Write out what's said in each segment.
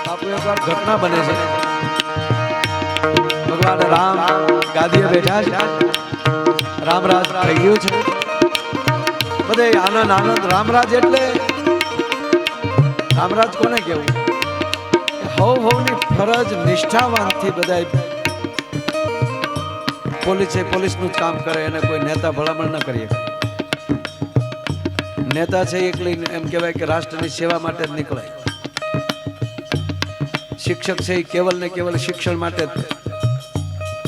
બાપુ એકવાર ઘટના બને છે, ભગવાન રામ ગાદીએ બેઠા છે, રામરાજ થઈ ગયું છે, બધે આનંદ આનંદ. રામરાજ એટલે રામરાજ કોને કેવું? હવની ફરજ નિષ્ઠાવાનથી બધા પોલીસનું જ કામ કરે, એને કોઈ નેતા ભલામણ ન કરીએ. નેતા છે એકલી એમ કહેવાય કે રાષ્ટ્રની સેવા માટે જ નીકળે. શિક્ષક છે એ કેવલ ને કેવલ શિક્ષણ માટે જ,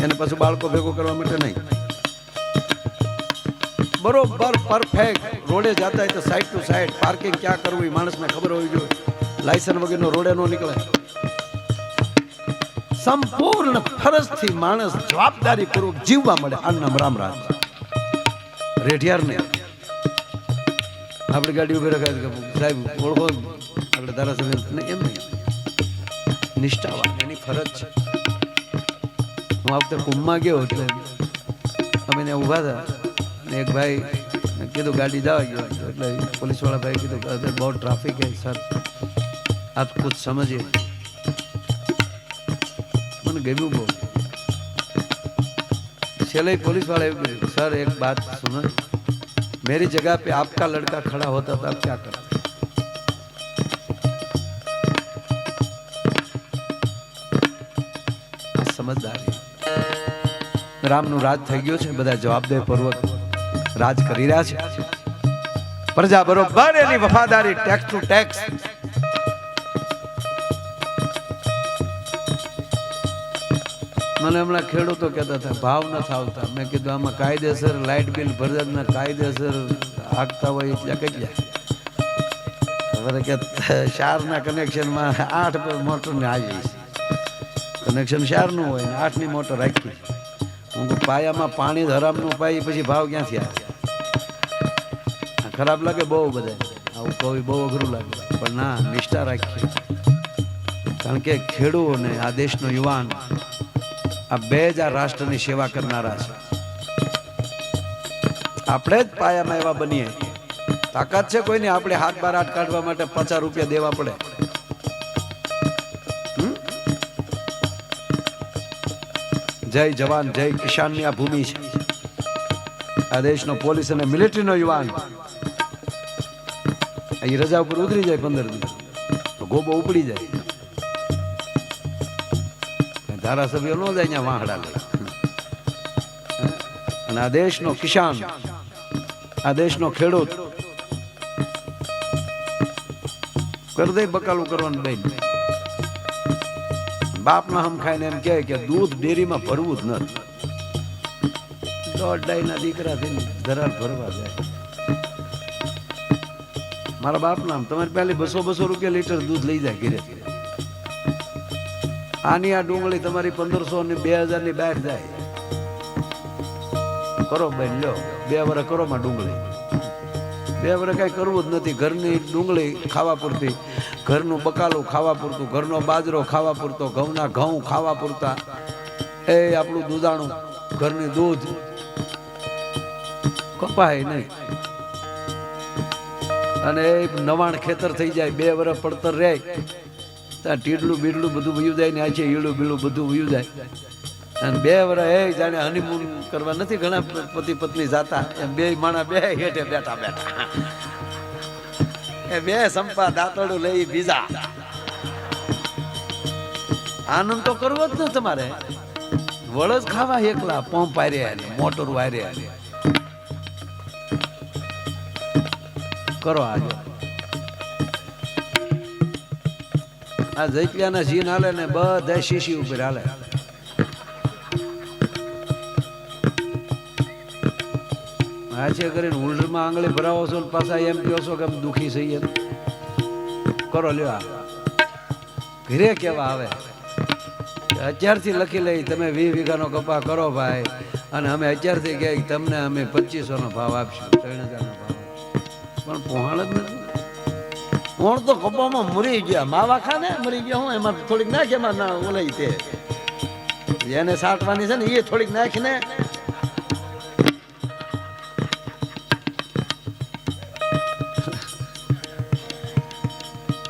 એને પાછું બાળકો ભેગો કરવા માટે નહીં. બરોબર પરફેક્ટ રોડે જતા હોય તો સાઈડ ટુ સાઈડ પાર્કિંગ ક્યાં કરવું એ માણસને ખબર હોવી જોઈએ. લાયસન્સ વગરનો રોડે નો નીકળે. સંપૂર્ણ ફરજથી માણસ જવાબદારી પૂર્વક જીવવા મળે. આનું નામ રામરાજ. રેઢિયાર ને આપણી ગાડી ઉભી રખાય સાહેબ ઓળખો આપણે ધારાસભ્ય એમ નહીં, નિષ્ઠાવાન એની ફરજ છે. હું આ વખતે કુંભમાં ગયો એટલે અમે ત્યાં ઊભા હતા ને એક ભાઈ કીધું ગાડી જવા ગયો એટલે પોલીસ વાળા ભાઈ કીધું બહુ ટ્રાફિક હે સર આપ કુછ સમજીએ. મને ગમ્યું બહુ. છેલ્લે पुलिस वाले सर एक बात सुनो, मेरी जगह पे आपका लड़का खड़ा होता तो आप क्या करते? समझदारी. રામનું રાજ થઈ ગયું છે, બધા જવાબદારી પૂર્વક રાજ કરી રહ્યા છે. પ્રજા બરોબર એની વફાદારી ટેક્સ ટુ ટેક્સ. મને હમણાં ખેડૂતો કહેતા હતા ભાવ નથી આવતા. મેં કીધું આમાં કાયદેસર લાઇટ બિલ ભરવાના કાયદેસર હાંકતા હોય એટલે કેટલા ખબર કે 4 ના કનેક્શનમાં 8 મોટરને આવી છે. કનેક્શન 4 નું હોય ને 8 ની મોટર રાખી. હું પાયામાં પાણી ધરામનું પાઈ પછી ભાવ ક્યાંથી આવે? ખરાબ લાગે બહુ બધા, આવું કોઈ બહુ અઘરું લાગે, પણ ના, નિષ્ઠા રાખીએ. કારણ કે ખેડૂતોને આ દેશનો યુવાન આ બે જ આ રાષ્ટ્રની સેવા કરનારા છે. આપણે જ પાયામાં એવા બનીએ. તાકાત છે કોઈની? આપણે હાથ બાર હાથ કાઢવા માટે 50 રૂપિયા દેવા પડે. જય જવાન જય કિસાનની આ ભૂમિ છે. આ દેશનો પોલીસ અને મિલિટરીનો યુવાન અહીં રજા ઉપર ઉતરી જાય 15 દિવસ તો ગોબો ઉપડી જાય. ધારાસભ્ય નો જાય અહીંયા વાહડા લે. અને આ દેશનો કિસાન, આ દેશનો ખેડૂત કર દે બકાલું કરવાનું બેન. બાપના હમ ખાઈને એમ કહે કે દૂધ ડેરીમાં ભરવું જ નથી. 1.5 ના દીકરાથી ધરાર ભરવા જાય. મારા બાપના તમારે પહેલી 200 રૂપિયા લીટર દૂધ લઈ જાય ઘરે. આની આ ડુંગળી તમારી 1500 ને 2000 ની બહાર જાય. કરો બેન લ્યો 2 વર્ષ કરો માં ડુંગળી. 2 વર્ષ કઈ કરવું જ નથી. ઘરની ડુંગળી ખાવા પૂરતી, ઘરનું બકાલું ખાવા પૂરતું, ઘરનો બાજરો ખાવા પૂરતો, ઘઉંના ઘઉં ખાવા પૂરતા, એ આપણું દૂધાણું ઘરની દૂધ કપાય નહીં. અને એ નવાણ ખેતર થઈ જાય. 2 વર્ષ પડતર રહે ત્યાં ટીડલું બીડલું બધું વયું જાય ને આ છે ઈડું બીડું બધું વયું જાય. અને 2 વર્ષ એ જાણે હનીમૂન કરવા નથી ઘણા પતિ પત્ની જાતા એમ 2 માણા બે હેઠે બેઠા બેઠા એ 2 સંપા દાંતડું લઈ બીજા. આનંદ તો કરવો જ ને તમારે. વળજ ખાવા એકલા પંપ આર્યા મોટર વાર્યા કરો. આજે આ જૈપિયાના જીન હાલે ને બધા શીશી ઉપર હાલે. આ છે કરીને ઉલટમાં આંગળી ભરાવો છો ને પાછા એમ કહો છો કે અમે દુઃખી છીએ. કરો લ્યો. ઘરે કેવા આવે અત્યારથી લખી લઈ તમે 20 વીઘાનો કપા કરો ભાઈ, અને અમે અત્યારથી કહે તમને અમે 2500 નો ભાવ આપશું, 3000 નો ભાવ. પણ પહોંચ જ નથી. કોણ તો કપામાં મરી ગયા, માવા ખાને મરી ગયા. હું એમાં થોડીક નાખ, એમાં ના ઓલાઈ તે એને સાટવાની છે ને એ થોડીક નાખીને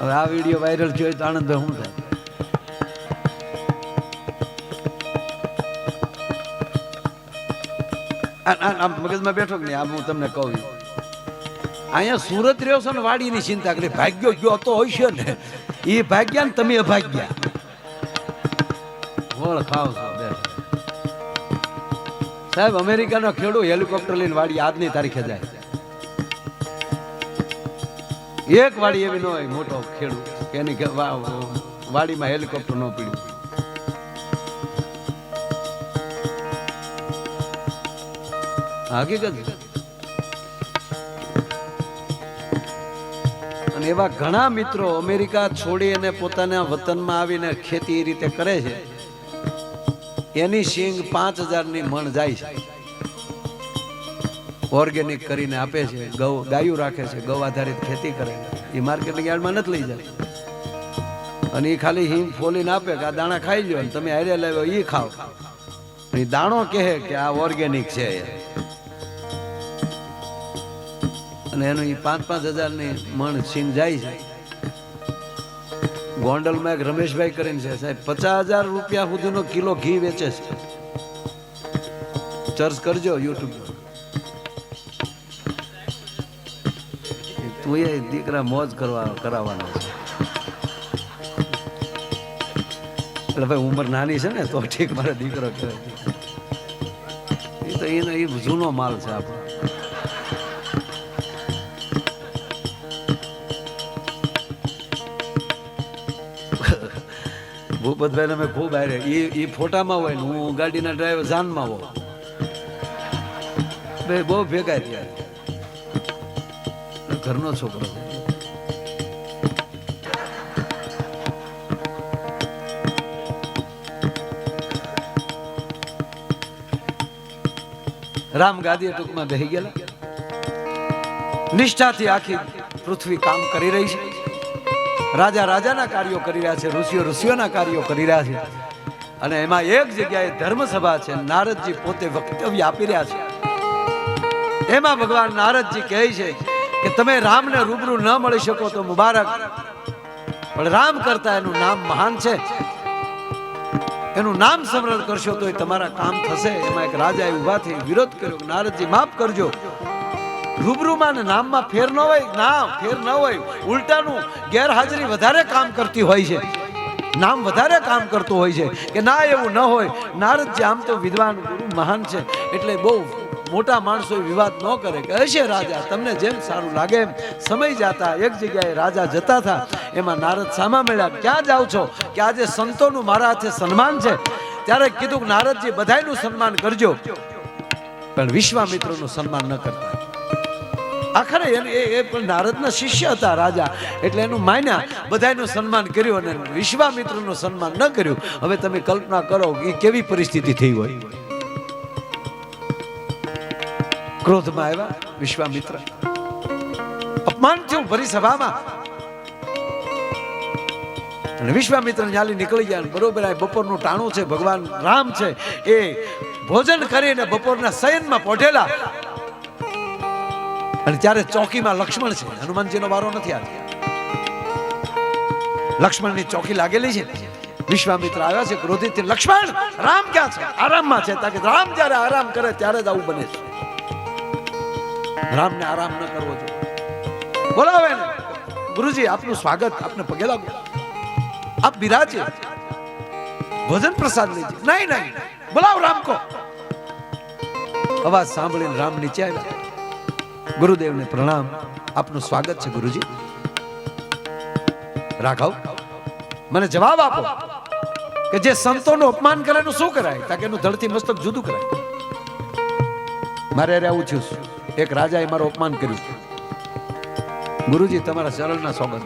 હવે આ વિડીયો વાયરલ થયો તો આનંદભાઈ શું થાય? મગજમાં બેઠો કે નહીં, આ હું તમને કહું. અહીંયા સુરત રહ્યો છો ને વાડીની ચિંતા કરી, ભાગ્યો ગયો તો હોય છે ને, એ ભાગ્યા ને તમે અભાગ્યા. વળ ખાવ છો સાહેબ. અમેરિકાનો ખેડૂત હેલિકોપ્ટર લઈને વાડી આજની તારીખે જાય. એક વાડી એવી ન હોય મોટો ખેડૂત કે એની વાડીમાં હેલિકોપ્ટર ન પીડ્યું. હકીકત. અને એવા ઘણા મિત્રો અમેરિકા છોડી અને પોતાના વતનમાં આવીને ખેતી એ રીતે કરે છે. એની સિંગ 5000 મણ જાય છે, ઓર્ગેનિક કરીને આપે છે. ગાયું રાખે છે, ગૌ આધારિત ખેતી કરે. એ માર્કેટિંગ યાર્ડમાં નથી લઈ જાય, અને એ ખાલી હિંગ ફોલીને આપે કે આ દાણા ખાઈ લો, તમે હારે લાવ્યો એ ખાઓ. એ દાણો કહે કે આ ઓર્ગેનિક છે, અને એનું 5,000 મણ સિંગ જાય છે. ગોંડલમાં એક રમેશભાઈ કરીને છે સાહેબ, 50,000 રૂપિયા સુધીનો કિલો ઘી વેચે છે. સર્ચ કરજો યુટ્યુબ. તું એ દીકરા મોજ કરાવવાનો છે. એટલે ભાઈ ઉંમર નાની છે ને તો ઠીક, મારો દીકરો કહેવાય. એ તો એનો એ જૂનો માલ છે આપણો. ભૂપતભાઈ અમે ખૂબ હારે. એ ફોટામાં હોય ને હું ગાડીના ડ્રાઈવર જાનમાં હોઉં, બે બહુ ભેગા થયા. ઘરનો છોકરો. રામ ગાદીએ ટૂંકમાં બેહી ગયેલા. નિષ્ઠાથી આખી પૃથ્વી કામ કરી રહી છે. રાજા રાજાના કાર્યો કરી રહ્યા છે, ઋષિઓ ઋષિઓના કાર્યો કરી રહ્યા છે. અને એમાં એક જગ્યાએ ધર્મસભા છે. નારદજી પોતે વક્તવ્ય આપી રહ્યા છે. એમાં ભગવાન નારદજી કહે છે કે તમે રામને રૂબરૂ ન મળી શકો તો મુબારક, પણ રામ કરતા એનું નામ મહાન છે. એનું નામ સ્મરણ કરશો તો તમારા કામ થશે. એમાં એક રાજાએ ઊભા થઈ વિરોધ કર્યો, નારદજી માફ કરજો, રૂબરૂમાં ને નામમાં ફેર ન હોય. ના, ફેર ન હોય, ઉલટાનું ગેરહાજરી વધારે કામ કરતી હોય છે, નામ વધારે કામ કરતું હોય છે. કે ના, એવું ન હોય. નારદજી આમ તો વિદ્વાન ગુરુ મહાન છે, એટલે બહુ મોટા માણસો વિવાદ ન કરે. કે હશે રાજા, તમને જેમ સારું લાગે એમ. સમય જતા એક જગ્યાએ રાજા જતા હતા. એમાં નારદ સામા મળ્યા. ક્યાં જાઓ છો? કે આજે સંતોનું મારા હાથે સન્માન છે. ત્યારે કીધું કે નારદજી બધાયનું સન્માન કરજો, પણ વિશ્વામિત્રનું સન્માન ન કરતા. આખરે એ પણ નારદના શિષ્ય હતા રાજા, એટલે એનું માન્યા, બધાયનું સન્માન કર્યું અને વિશ્વામિત્રનું સન્માન ન કર્યું. હવે તમે કલ્પના કરો કે કેવી પરિસ્થિતિ થઈ હોય. ક્રોધમાં આવ્યા વિશ્વામિત્ર, અપમાન થયું ભરી સભામાં. અને વિશ્વામિત્ર ન્યાલી નીકળી ગયા. બરોબર આ બપોરનું ટાણું છે, ભગવાન રામ છે એ ભોજન કરીને બપોરના શયનમાં પોઢેલા. અને ત્યારે ચોકીમાં લક્ષ્મણ છે. હનુમાનજીનો વારો નથી આવ્યો. લક્ષ્મણની ચોકી લાગેલી છે. વિશ્વામિત્ર આવ્યા છે ક્રોધિત. લક્ષ્મણ, રામ ક્યાં છે? આરામમાં છે. તાકે રામ જ્યારે આરામ કરે ત્યારે જ આવું બને છે. રામને આરામ ન કરવો જોઈએ. બોલાવે ને, ગુરુજી આપનું સ્વાગત, આપને પગે લાગુ, આપ બિરાજે, ભોજન પ્રસાદ લીજીએ. નહીં નહીં, બોલાવ રામ કો. અવાજ સાંભળીને રામ નીચે આવ્યા. ગુરુદેવને પ્રણામ, આપનું સ્વાગત છે ગુરુજી. રાઘવ, મને જવાબ આપો કે જે સંતોનું અપમાન કરે એનું શું કરાય? તાકે એનું ધડથી મસ્તક જુદું કરાય. મારે આવું થયું, એક રાજાએ મારું અપમાન કર્યું. ગુરુજી તમારા ચરણના સોગંદ,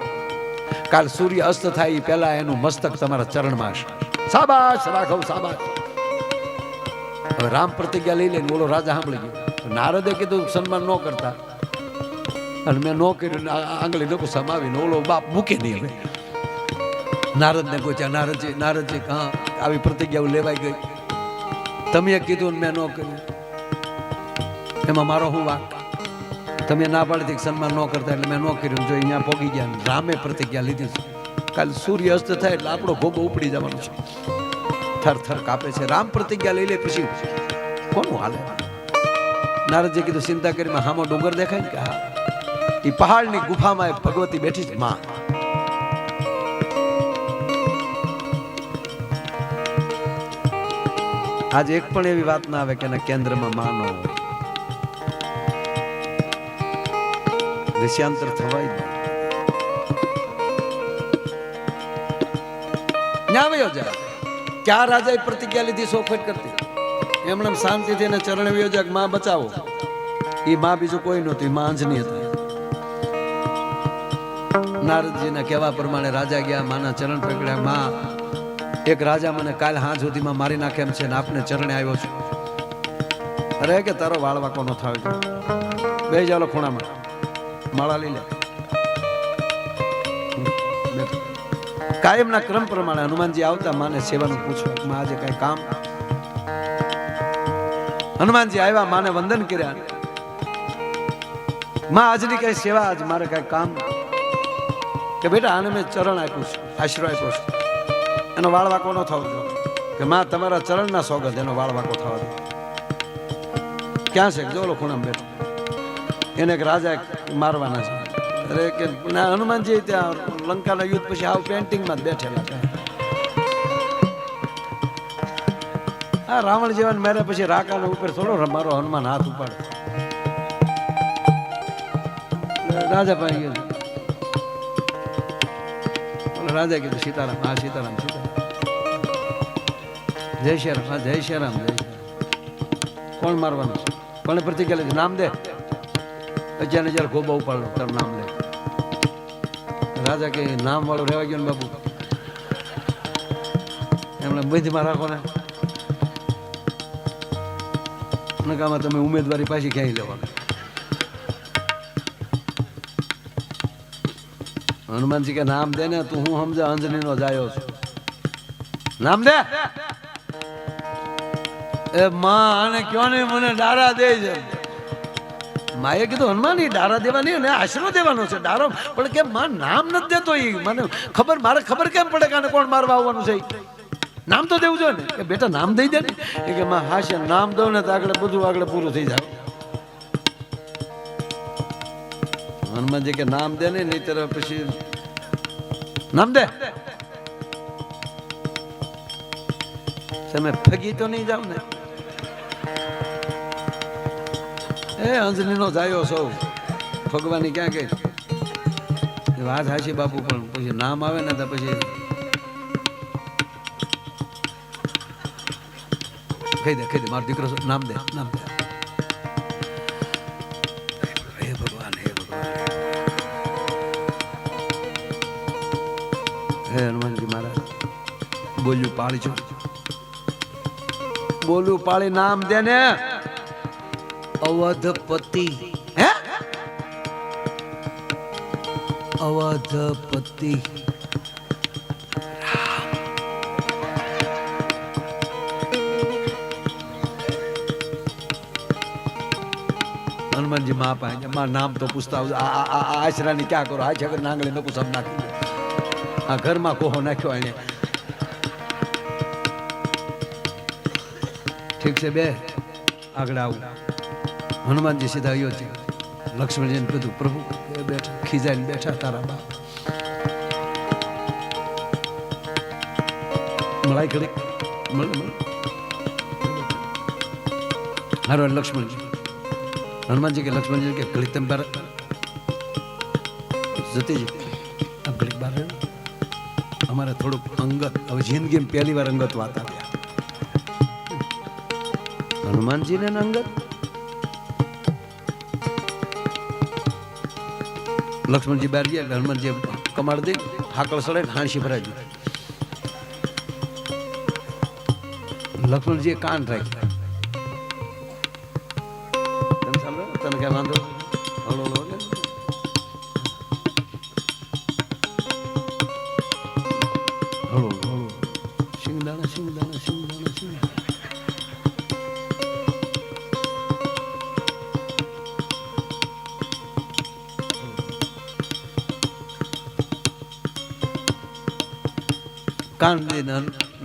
કાલ સૂર્ય અસ્ત થાય એ પહેલા એનું મસ્તક તમારા ચરણમાં હશે. શાબાશ રાઘવ, શાબાશ. હવે રામ પ્રતિજ્ઞા લઈ લઈને બોલો રાજા સાંભળી ગયો. નારદે કીધું સન્માન ન કરતા, અને મેં ન કર્યું. આંગળી નકો સમાવીને ઓલો બાપ મૂકે નહીં. હવે નારદને પૂછ્યા, નારદજી હા આવી પ્રતિજ્ઞાઓ લેવાઈ ગઈ, તમે કીધું મેં ન કર્યું, એમાં મારો શું વાંક? તમે ના પાડતી સન્માન ન કરતા એટલે મેં ન કર્યું. જો અહીંયા પોગી ગયા, રામે પ્રતિજ્ઞા લીધી છે, કાલે સૂર્ય અસ્ત થાય એટલે આપણો ગોબો ઉપડી જવાનો છે. થર થર કાપે છે. રામ પ્રતિજ્ઞા લઈ લે પછી કોનું હાલે? નારદજી કીધું ચિંતા કરી, હામો ડુંગર દેખાય ને કે હા, એ પહાડની ગુફામાં ભગવતી બેઠી છે માં. આજે એક પણ એવી વાત ના આવે કે એના કેન્દ્રમાં માં ન હોય. વિષયાંતર થવાય જ ન્યાવ્યો જાય. ક્યાં રાજાએ પ્રતિજ્ઞા લીધી સોખવટ કરતી, એમણે શાંતિથી એને ચરણ વ્યો જાય, માં બચાવો. એ માં બીજું કોઈ નહોતું, માં અંજની હતા. નારદજીના કહેવા પ્રમાણે રાજા ગયા, માના ચરણ પકડ્યા. માં, એક રાજા મને કાલ હાંજ સુધીમાં મારી નાખે એમ છે ને આપને ચરણે આવ્યો છું. અરે કે તારો વાળવા કોનો થાવ, બે ચાલો ખૂણામાં માળા લઈ લે. કાયમના ક્રમ પ્રમાણે હનુમાનજી આવતા માને સેવાનું પૂછવા, માં આજે કઈ કામ? હનુમાનજી આવ્યા, માને વંદન કર્યા. માં આજની કઈ સેવા, આજ મારે કઈ કામ? કે બેટા આને મેં ચરણ આપ્યું છે, આશરો આપ્યો છે, એનો વાળ વાંકો ન થવો જોઈએ. કે માં તમારા ચરણના સોગંદ, એનો વાળ વાંકો થવા દો. ક્યાં છે? જો ખૂણામાં બેઠો. એને એક રાજા મારવાના છે. અરે કે હનુમાનજી ત્યાં લંકાના યુદ્ધ પછી આવ પેન્ટિંગમાં જ બેઠેલા છે. આ રાવણ જેવા મારે પછી રાકાના ઉપર થોડો મારો હનુમાન હાથ ઉપાડે. રાજા પાસે ગયો. રાજા કીધું સીતારામ. હા સીતારામ, સીતારામ. જય શ્રી રામ. હા જય શ્રી રામ, જય શ્રી રામ. કોણ મારવાનું છે? કોને પ્રતિજ્ઞા લીધી? નામ દે. અત્યારે જયારે ગોબા ઉપાડો તારું નામ લે. રાજા કે નામ વાળો રહેવા ગયો ને બાપુ, એમણે બંધમાં રાખો ને. નકામાં તમે ઉમેદવારી પાછી ક્યાંય લેવાનું. હનુમાનજી કે નામ દે ને, તું હું સમજા અંજની નો જાયો છું, નામ દે. એ માં આને કયો ને મને ડારા દે છે. માએ કીધું હનુમાન એ ડારા દેવાની અને આશરો દેવાનો છે. ડારો પણ કેમ માં નામ નથી દેતો? એ મને ખબર, મારે ખબર કેમ પડે કે આને કોણ મારવા આવવાનું છે? નામ તો દેવું જોઈએ ને. કે બેટા નામ દઈ દે ને. એ કે માં હાશે નામ દઉં ને તો આગળ બધું આગળ પૂરું થઈ જાય. હનુમાનજી કે નામ દે ને, નહીં તરફ પછી નામ દે. તમે ફગી તો નહીં જાવ ને? એ અંજની નો જાયો સૌ ભગવાની ક્યાં કઈ વાત હાશી બાપુ. પણ પછી નામ આવે ને તો પછી કહી દે, કહી દે મારો દીકરો નામ દે, નામ દે. હે ભગવાન, હે ભગવાન. હે હનુમાનજી મહારાજ, બોલ્યું પાળી છું, બોલ્યું પાળી નામ દે ને. અવધપતિ. હે અવધપતિ હનુમાનજી માં પાસે માં નામ તો પૂછતા આશરાની ક્યાં કરો? આ છગર નાંગળી નકુ સબ નાખી. આ ઘરમાં કોહો નાખ્યો એને. ઠીક છે બે આગળ આવું. હનુમાનજી સીધા અયોધ્યા. લક્ષ્મણજીને કીધું પ્રભુ બેઠા, ખીજાઈને બેઠા તારા બાપ. મળાઈ ઘડી હારો લક્ષ્મણજી. હનુમાનજી કે લક્ષ્મણજી કે ઘડી તમે બાર જતીજી, આ ઘડી બાર અમારે થોડુંક અંગત, હવે જિંદગીમાં પહેલી વાર અંગત વાત આવ્યા. હનુમાનજીને અંગત. લક્ષ્મણજી બહાર ગયા એટલે હનુમાનજી કમાડ દઈ હાકળ સડે હાંસી ભરાઈ ગઈ. લક્ષ્મણજીએ કાન રાખ્યા. તને કઈ વાંધો? હળો હળો હળો હળો સિંગદાણા સિંગદાણા સિંગદાણા સિંગદાણા. કાન દઈને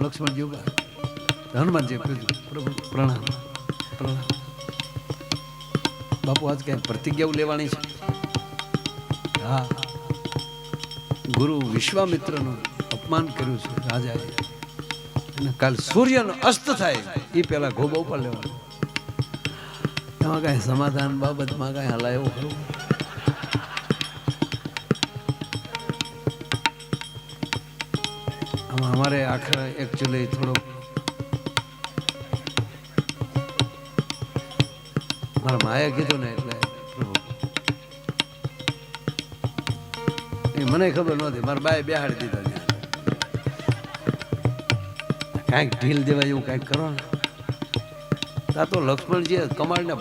લક્ષ્મણજી ઉભા. હનુમાનજી કીધું પ્રભુ પ્રણામ પ્રણામ. બાપુ આજ ક્યાંય પ્રતિજ્ઞાઓ લેવાની છે? હા, ગુરુ વિશ્વામિત્રનું અપમાન કર્યું છે રાજાએ, અને કાલ સૂર્યનો અસ્ત થાય એ પેલા ગોબા ઉપર લેવાનો. એમાં કાંઈ સમાધાન બાબતમાં કાંઈ હલાય એવું ખરું? આમાં અમારે આખરે એકચ્યુઅલી થોડોક મારા માએ કીધું ને એટલે પ્રભુ એ મને ખબર નહોતી, મારા બાએ બેહાડી દીધા. કાંઈક ઢીલ દેવાય એવું કાંઈક કરો ને. આ તો લક્ષ્મણજીએ કમાળને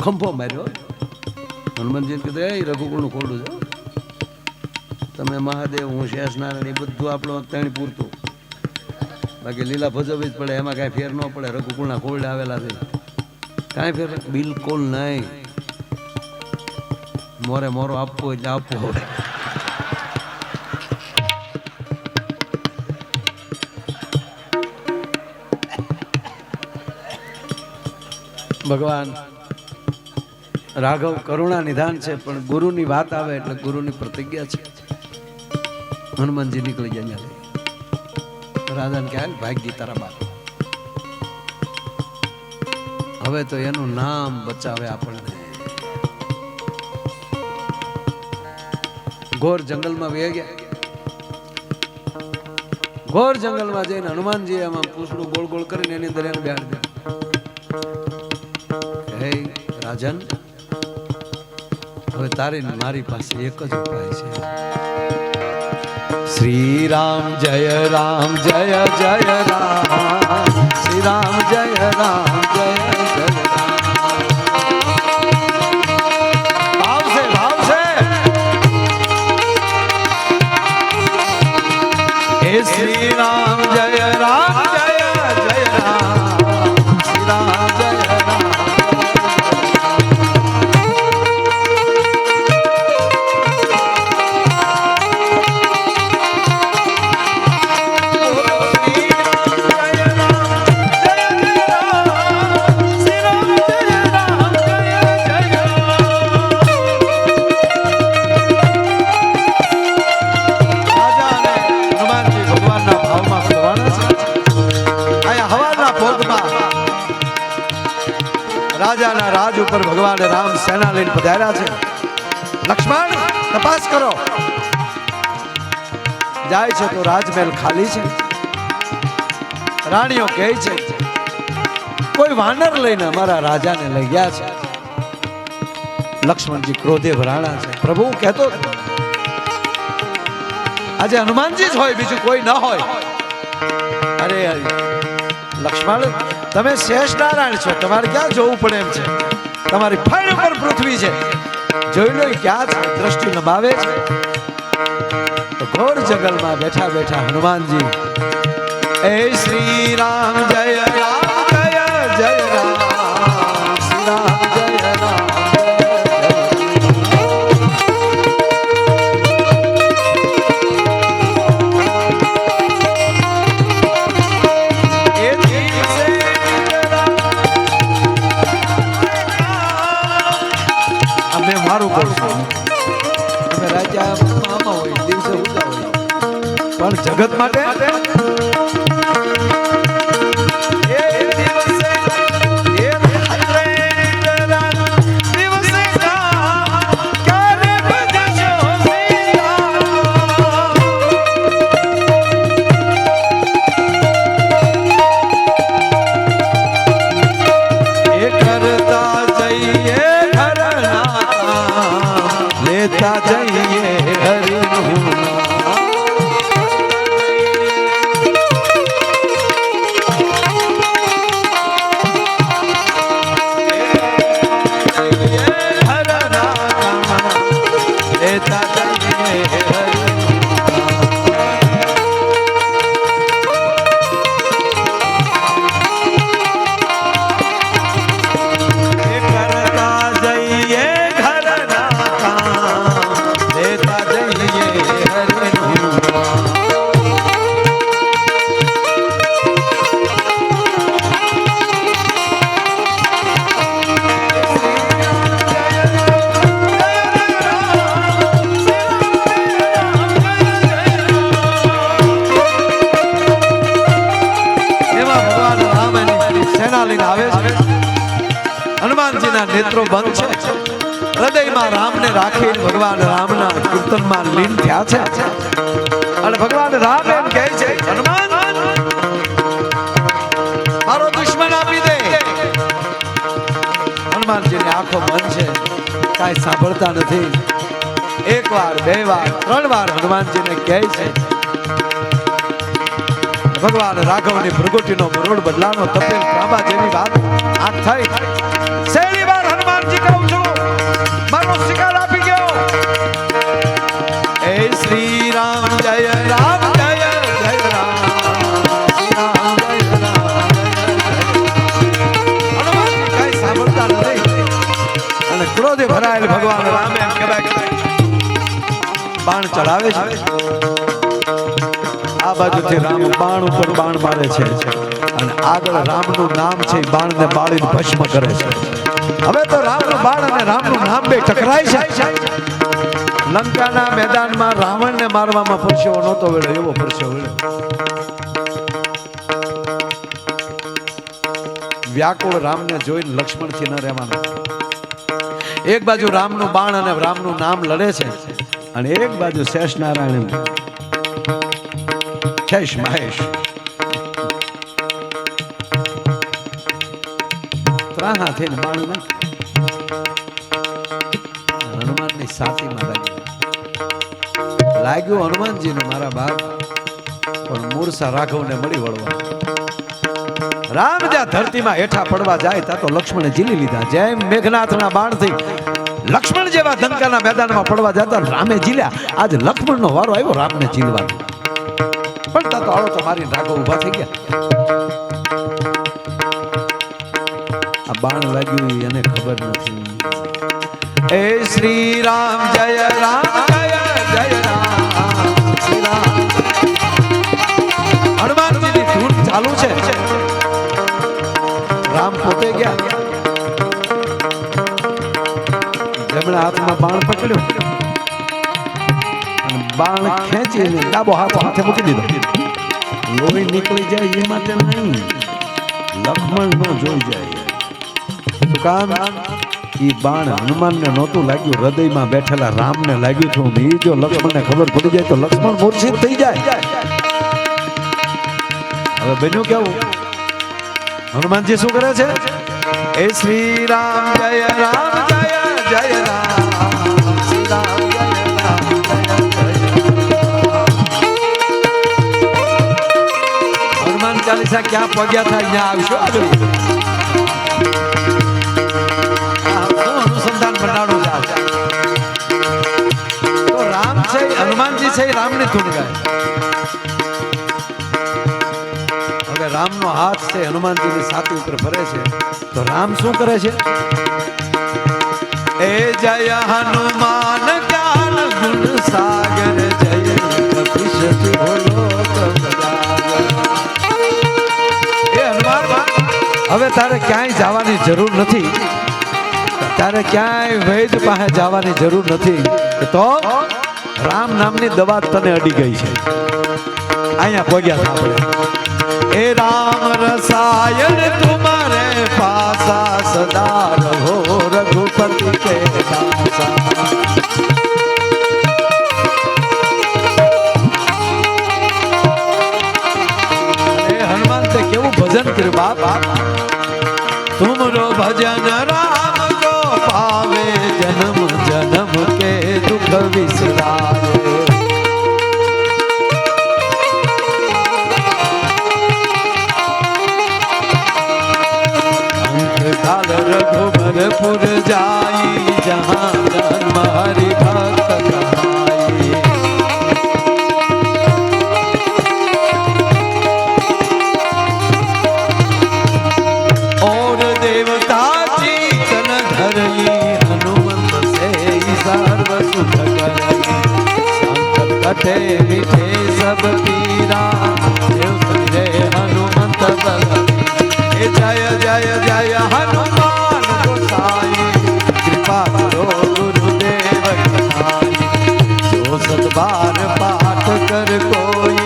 ખંભો માર્યો. હનુમાનજીને કીધું એ રઘુકુળનું ખોડું છે, તમે મહાદેવ હું શેષનારાયણ એ બધું આપણો ત્રણ પૂરતું, બાકી લીલા ભજવવી જ પડે, એમાં કાંઈ ફેર ન પડે. રઘુકુળના ખોરડે આવેલા છે, કાંઈ ફેર બિલકુલ નહીં. મોરે મોરો આપવો એટલે આપવો હોય. ભગવાન રાઘવ કરુણા નિધાન છે, પણ ગુરુની વાત આવે એટલે ગુરુની પ્રતિજ્ઞા છે. હનુમાનજી નીકળી ગયા લઈ રાજાને કહે ભાગી તારા બાપ. હવે તો એનું નામ બચાવે આપણને. ઘોર જંગલમાં વહી ગયા. ઘોર જંગલમાં જઈને હનુમાનજી આમાં પૂછડું ગોળ ગોળ કરીને એની અંદર એને બેહાડી દે. હે રાજન, હવે તારી મારી પાસે એક જ ઉપાય છે. શ્રી રામ જય રામ જય જય રામ, શ્રી રામ જય રામ જય જય રામ. ભાવ છે, ભાવ છે. હે શ્રી રામ જય રામ જય જય રામ, શ્રી રામ જય રામ. રાજાના રાજ ઉપર ભગવાન રામ સેના લઈને પધાર્યા છે. લક્ષ્મણ તપાસ કરો. જાય છે તો રાજમહેલ ખાલી છે. રાણીઓ કહે છે કોઈ વાનર લઈને અમારા રાજાને લઈ ગયા છે. લક્ષ્મણજી ક્રોધે ભરાણા છે. પ્રભુ કહેતો આજે હનુમાનજી જ હોય, બીજું કોઈ ન હોય. અરે લક્ષ્મણ, તમે શેષ નારાયણ છો, તમારે ક્યાં જોવું પડે એમ છે? તમારી ફળ પર પૃથ્વી છે, જોઈ લો ક્યાં છે. દ્રષ્ટિ નમાવે છે. તો ઘોર જંગલમાં બેઠા બેઠા હનુમાનજી એ શ્રી રામ જય રામ જય જય રામ, શ્રી રામ જય રામ. પણ જગત માટે લેતા જઈએ હરિનું નામ. નેત્રો બંધ છે, હૃદયમાં રામને રાખી ભગવાન રામના કીર્તનમાં લીન થયા છે. અને ભગવાન રામ એમ કહે છે, હનુમાન મારો દુશ્મન આપી દે. હનુમાનજીની આંખો બંધ છે, કાંઈ સાંભળતા નથી. એક વાર, બે વાર, ત્રણ વાર હનુમાનજીને કહે છે. ભગવાન રાઘવની ભૃગુટીનો મરોડ બદલાનો તપેલ ત્રાંબા જેવી વાત આ થઈ. છેલ્લી વાર હનુમાનજી કહું છું, મારો શિકાર આપી ગયો. એ શ્રી રામ જય રામ જય જય રામ, શ્રી રામ જય રામ. હનુમાનજી કઈ સાંભળતા નથી અને ક્રોધે ભરાયેલ ભગવાન રામે બાણ ચડાવે છે. આ બાજુથી રામ બાણ ઉપર બાણ મારે છે અને આગળ રામનું નામ છે, બાણને બાળીને ભસ્મ કરે છે. હવે તો રામનું બાણ અને રામનું નામ બે ટકરાય છે. લંકાના મેદાનમાં રાવણને મારવામાં પરસેવો નહોતો વેળ્યો, એવો પરસેવો વેળ્યો. વ્યાકુળ રામને જોઈને લક્ષ્મણથી ન રહેવાનું. એક બાજુ રામનું બાણ અને રામનું નામ લડે છે અને એક બાજુ શેષ નારાયણ શેષ મહેશ ત્રાહા થઈને બાણ હનુમાનની સાતીમાં લાગ્યું હનુમાનજીને મારા બાપ, પણ મૂર્છા રાઘવને મળી વળવા. રામ જ્યાં ધરતીમાં હેઠા પડવા જાય ત્યાં તો લક્ષ્મણે ઝીલી લીધા. જેમ મેઘનાથના બાણથી લક્ષ્મણ જેવા ધનકાના મેદાનમાં પડવા જતા રામે ઝીલ્યા. આજ લક્ષ્મણનો વારો આવ્યો રામને ઝીલવાનો. પણ તા તો આળો તો મારી રાઘવ ઊભા થઈ ગયા. આ બાણ લાગ્યું એને ખબર નથી. એ શ્રી રામ જય રામ જય જય રામ, શ્રી રામ. હનુમાનજીની ધૂન ચાલુ છે. રામ પોતે ગયા, જમણા હાથમાં બાણ પકડ્યો અને બાણ ખેંચીને ડાબો હાથ હાથે મૂકી દીધો. લોહી નીકળી જાય એ માટે નહીં, લક્ષ્મણ નો જોઈ જાય. શું કામ? એ બાણ હનુમાનને નહોતું લાગ્યું, હૃદયમાં બેઠેલા રામને લાગ્યું હતું. એ જો લક્ષ્મણને ખબર પડી જાય તો લક્ષ્મણ મૂર્છિત થઈ જાય. હવે બન્યું કેવું? હનુમાનજી શું કરે છે? એ શ્રી રામ જય રામ જય જય રામ, શ્રી રામ જય રામ જય જય. હનુમાન ચાલીસા ક્યાં પગ્યા થાય ત્યાં આવશો આગળ. અનુસંધાન બનાવવાનું છે. તો રામ છે, હનુમાનજી છે, રામની ધૂન ગાય. હવે રામનો હાથ છે હનુમાનજીની છાતી ઉપર ફરે છે તો રામ શું કરે છે? એ જય હનુમાન જ્ઞાન ગુણ સાગર, જય કપીશ બોલો એ હનુમાન, હવે તારે ક્યાંય જવાની જરૂર નથી. તારે ક્યાંય વૈદ પાસે જવાની જરૂર નથી. તો રામ નામની દવા તને અડી ગઈ છે. અહીંયા પહોંચ્યા આપણે. એ રામ રસાયણ તુમારે પાસા, સદા રહો રઘુપતિ કે દાસા. હનુમાન તે કેવું ભજન કર્યું બાપ. તુમરો ભજન રામ કો પાવે, જન્મ જન્મ કે દુઃખ વિસરાવે. काल रघुबरपुर जाई, जहाँ जन्म हरि भक्त कहाई. और देवता चीतन धरई, हनुमंत से सर्व सुख करई. संकट कटे मिटे सब पीरा, देव संजय हनुमंत बल. जय जय जय हनुमान गोसाई, कृपा करो गुरुदेव कहाई. जो सत बार पाठ कर कोई,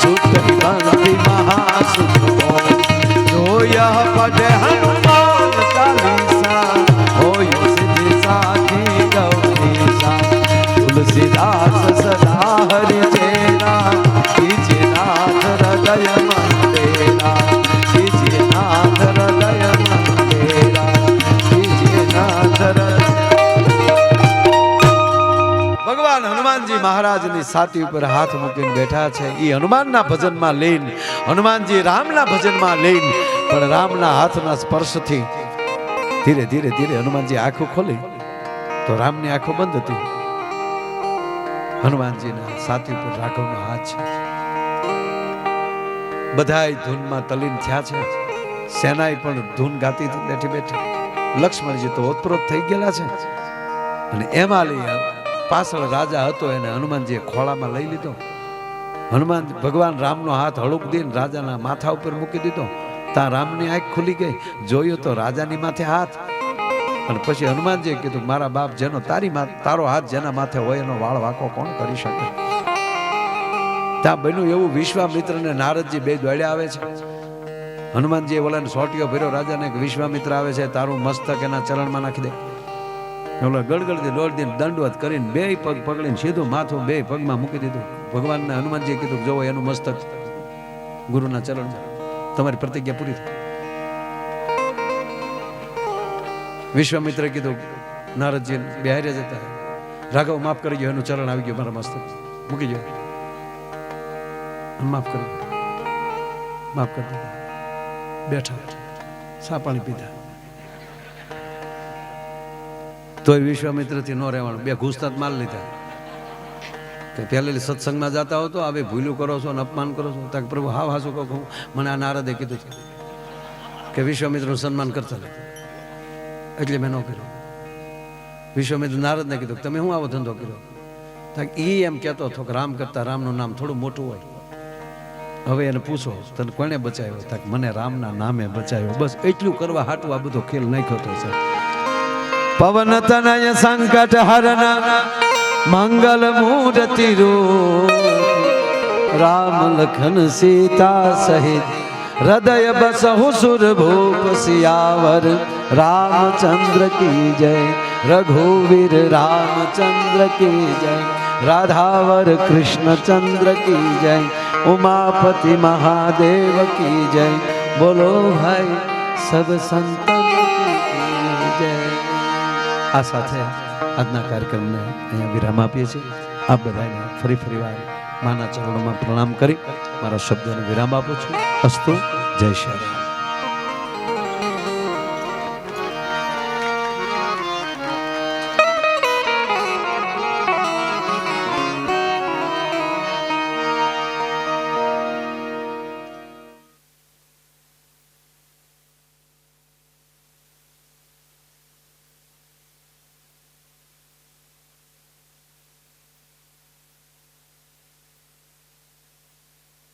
छूटहि बंदी महासुख होय. जो यह पढ़े हनुमान चालीसा, હૃદય મંદેરા કીજીએ નાથ હૃદય મંદેરા કીજીએ નાથ ભગવાન હનુમાનજી મહારાજની છાતી ઉપર હાથ મૂકીને બેઠા છે. એ હનુમાનના ભજનમાં લીન, હનુમાનજી રામના ભજનમાં લીન, પણ રામના હાથના સ્પર્શથી ધીરે ધીરે ધીરે હનુમાનજી આંખો ખોલી તો રામની આંખો બંધ હતી. હનુમાનજીના છાતી ઉપર રાઘવનો હાથ છે. બધાય ધૂનમાં તલીન થયા છે. સેનાએ પણ ધૂન ગાતી હતી બેઠી બેઠી. લક્ષ્મણજી તો ઓતપ્રોત થઈ ગયેલા છે. અને એમાં લઈ પાછળ રાજા હતો એને હનુમાનજીએ ખોળામાં લઈ લીધો. હનુમાન ભગવાન રામનો હાથ હળુક દઈને રાજાના માથા ઉપર મૂકી દીધો. ત્યાં રામની આંખ ખુલી ગઈ. જોયું તો રાજાની માથે હાથ. અને પછી હનુમાનજીએ કીધું મારા બાપ જેનો તારો હાથ જેના માથે હોય એનો વાળ વાંકો કોણ કરી શકે? ત્યાં બન્યું એવું વિશ્વામિત્રને નારદજી બે દોડ્યા આવે છે. હનુમાનજીએ ઓલાને સોટીઓ ભર્યો રાજાને કે વિશ્વામિત્ર આવે છે, તારું મસ્તક એના ચરણમાં નાખી દે. ઓલા ગળગળથી દોડદીને દંડવત કરીને બે પગ પકડીને સીધું માથું બે પગમાં મૂકી દીધું. ભગવાનને હનુમાનજીએ કીધું જોવો એનું મસ્તક ગુરુના ચરણમાં, તમારી પ્રતિજ્ઞા પૂરી થઈ. વિશ્વામિત્રે કીધું નારદજી બિહારે જતા રાઘવ માફ કરી ગયો, એનું ચરણ આવી ગયું મારા મસ્તક મૂકી ગયો, માફ કરી માફ કરી દીધા. બેઠા સા પાણી પીધા. તોય વિશ્વામિત્રથી ન રહેવાનું. બે ઘૂસતા માલ લીધા કે પહેલેથી સત્સંગમાં જતા હો તો હવે ભૂલું કરો છો અને અપમાન કરો છો. તક પ્રભુ હાવ હાસું કહું, મને આ નારદે કીધું છે કે વિશ્વામિત્રનું સન્માન કરતા નથી, એટલે મેં ન કર્યું. વિશ્વામિત્ર નારદને કીધું તમે શું આવો ધંધો કર્યો? એ એમ કહેતો હતો કે રામ કરતા રામનું નામ થોડું મોટું હોય. હવે એને પૂછો તને કોને બચાવ્યો? તક મને રામના નામે બચાવ્યો. બસ એટલું કરવા હાટું આ બધો ખેલ નાખ્યો હતો સર. પવન તનય સંકટ હરણ મંગલ મૂર્તિ રૂપ રામ લખન સીતા સહિત હૃદય બસહુ સુર ભૂપ સિયાવર रामचंद्र की जय रघुवीर रामचंद्र की जय राधावर कृष्ण चंद्र की जय उमापति महादेव की जय बोलो भाई सब संतन की जय. આ સાથે આજના કાર્યક્રમને અહીંયા વિરામ આપીએ છીએ. આપ બધાને ફરી વાર માના ચરણોમાં પ્રણામ કરી મારા શબ્દોને વિરામ આપું છું. અસ્તુ. જય શ્રી રામ.